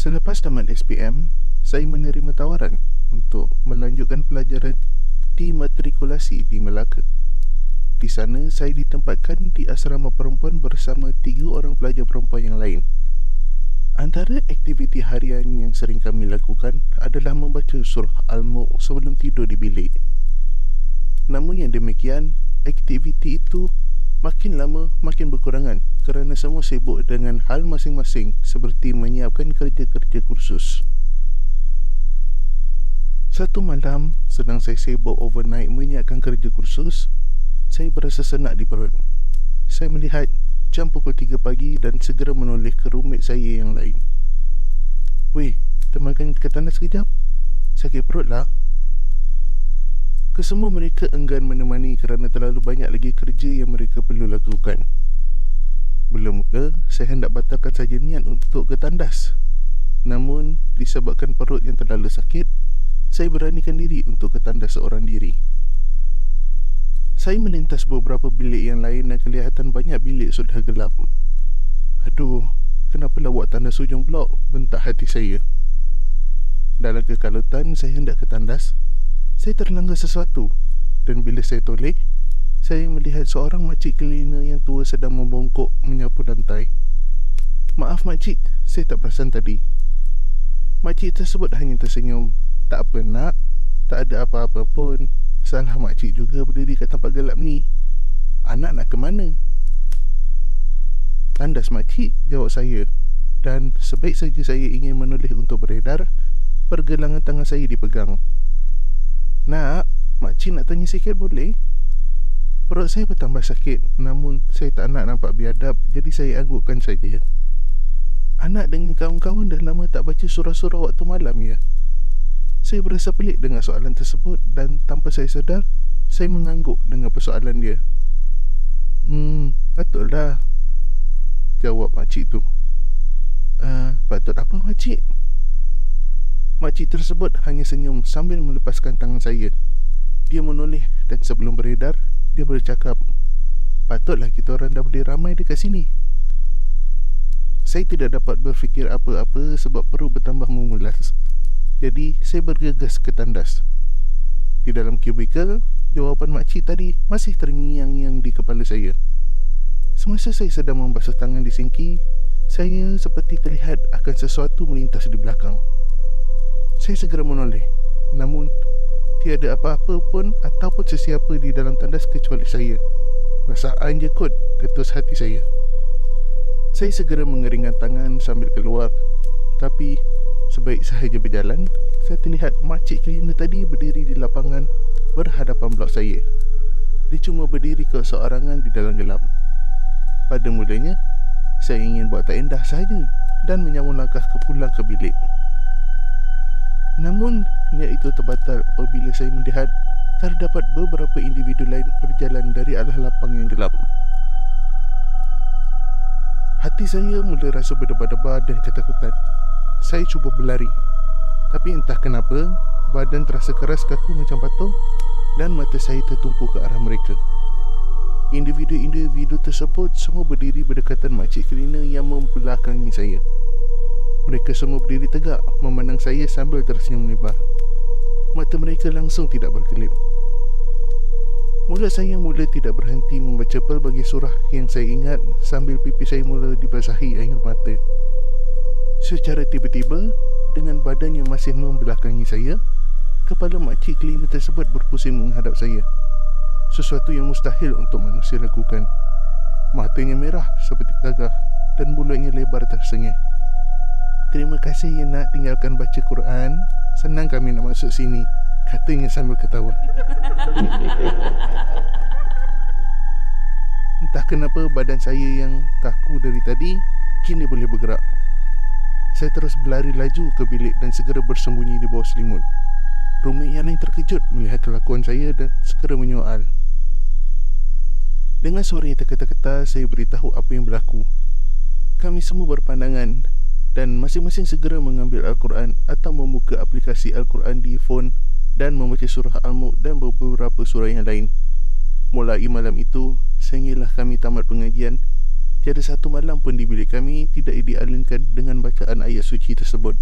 Selepas tamat SPM, saya menerima tawaran untuk melanjutkan pelajaran di matrikulasi di Melaka. Di sana, saya ditempatkan di asrama perempuan bersama 3 orang pelajar perempuan yang lain. Antara aktiviti harian yang sering kami lakukan adalah membaca surah Al-Mulk sebelum tidur di bilik. Namun yang demikian, aktiviti itu makin lama makin berkurangan kerana semua sibuk dengan hal masing-masing seperti menyiapkan kerja-kerja kursus. Satu malam, sedang saya sibuk overnight menyiapkan kerja kursus, saya berasa senak di perut. Saya melihat jam pukul 3 pagi dan segera menulis ke roommate saya yang lain. "Weh, temankan ke tandas sekejap. Sakit perut lah." Kesemua mereka enggan menemani kerana terlalu banyak lagi kerja yang mereka perlu lakukan. Mula-mula, saya hendak batalkan saja niat untuk ke tandas. Namun, disebabkan perut yang terlalu sakit, saya beranikan diri untuk ke tandas seorang diri. Saya melintas beberapa bilik yang lain dan kelihatan banyak bilik sudah gelap. "Aduh, kenapalah buat tandas hujung blok?" bentak hati saya. Dalam kekalutan saya hendak ke tandas, saya terlanggar sesuatu, dan bila saya toleh, saya melihat seorang makcik cleaner yang tua sedang membongkok menyapu lantai. "Maaf makcik, saya tak perasan tadi." Makcik tersebut hanya tersenyum. "Tak apa nak, tak ada apa-apa pun. Salah makcik juga berdiri kat tempat gelap ni. Anak nak ke mana?" "Tandas makcik," jawab saya. Dan sebaik saja saya ingin menoleh untuk beredar, pergelangan tangan saya dipegang. "Nak, makcik nak tanya sikit boleh?" Perut saya bertambah sakit, namun saya tak nak nampak biadab, jadi saya anggukkan saja. "Anak dengan kawan-kawan dah lama tak baca surah-surah waktu malam ya?" Saya berasa pelik dengan soalan tersebut dan tanpa saya sedar, saya mengangguk dengan persoalan dia. Patutlah," jawab makcik tu. Patut apa makcik?" Makcik tersebut hanya senyum sambil melepaskan tangan saya. Dia menoleh dan sebelum beredar, dia bercakap, "Patutlah kita orang dah boleh ramai dekat sini." Saya tidak dapat berfikir apa-apa sebab perut bertambah memulas. Jadi, saya bergegas ke tandas. Di dalam kubikel, jawapan makcik tadi masih terngiang-ngiang di kepala saya. Semasa saya sedang membasuh tangan di sinki, saya seperti terlihat akan sesuatu melintas di belakang. Saya segera menoleh, namun tiada apa-apa pun ataupun sesiapa di dalam tandas kecuali saya. "Rasaan je kot," ketus hati saya. Saya segera mengeringkan tangan sambil keluar. Tapi sebaik sahaja berjalan, saya terlihat makcik cleaner tadi berdiri di lapangan berhadapan blok saya. Dia cuma berdiri keseorangan di dalam gelap. Pada mulanya, saya ingin buat tak endah sahaja dan menyambung langkah pulang ke bilik. Namun, niat itu terbatal apabila saya melihat terdapat beberapa individu lain berjalan dari arah lapang yang gelap. Hati saya mula rasa berdebar-debar dan ketakutan. Saya cuba berlari, tapi entah kenapa badan terasa keras kaku macam patung dan mata saya tertumpu ke arah mereka. Individu-individu tersebut semua berdiri berdekatan makcik cleaner yang membelakangi saya. Mereka semua berdiri tegak memandang saya sambil tersenyum lebar. Mata mereka langsung tidak berkelip. Mulut saya mula tidak berhenti membaca pelbagai surah yang saya ingat sambil pipi saya mula dibasahi air mata. Secara tiba-tiba, dengan badan yang masih membelakangi saya, kepala makcik cleaner tersebut berpusing menghadap saya. Sesuatu yang mustahil untuk manusia lakukan. Matanya merah seperti gagah dan mulutnya lebar tersengih. "Terima kasih ya nak, tinggalkan baca Quran. Senang kami nak masuk sini," katanya sambil ketawa. Entah kenapa badan saya yang kaku dari tadi kini boleh bergerak. Saya terus berlari laju ke bilik dan segera bersembunyi di bawah selimut. Roommate yang lain terkejut melihat kelakuan saya dan segera menyoal. Dengan suara yang terketa-keta, saya beritahu apa yang berlaku. Kami semua berpandangan dan masing-masing segera mengambil Al-Quran atau membuka aplikasi Al-Quran di phone dan membaca surah Al-Mulk dan beberapa surah yang lain. Mulai malam itu, sehinggalah kami tamat pengajian, Tiada satu malam pun di bilik kami tidak dialunkan dengan bacaan ayat suci tersebut.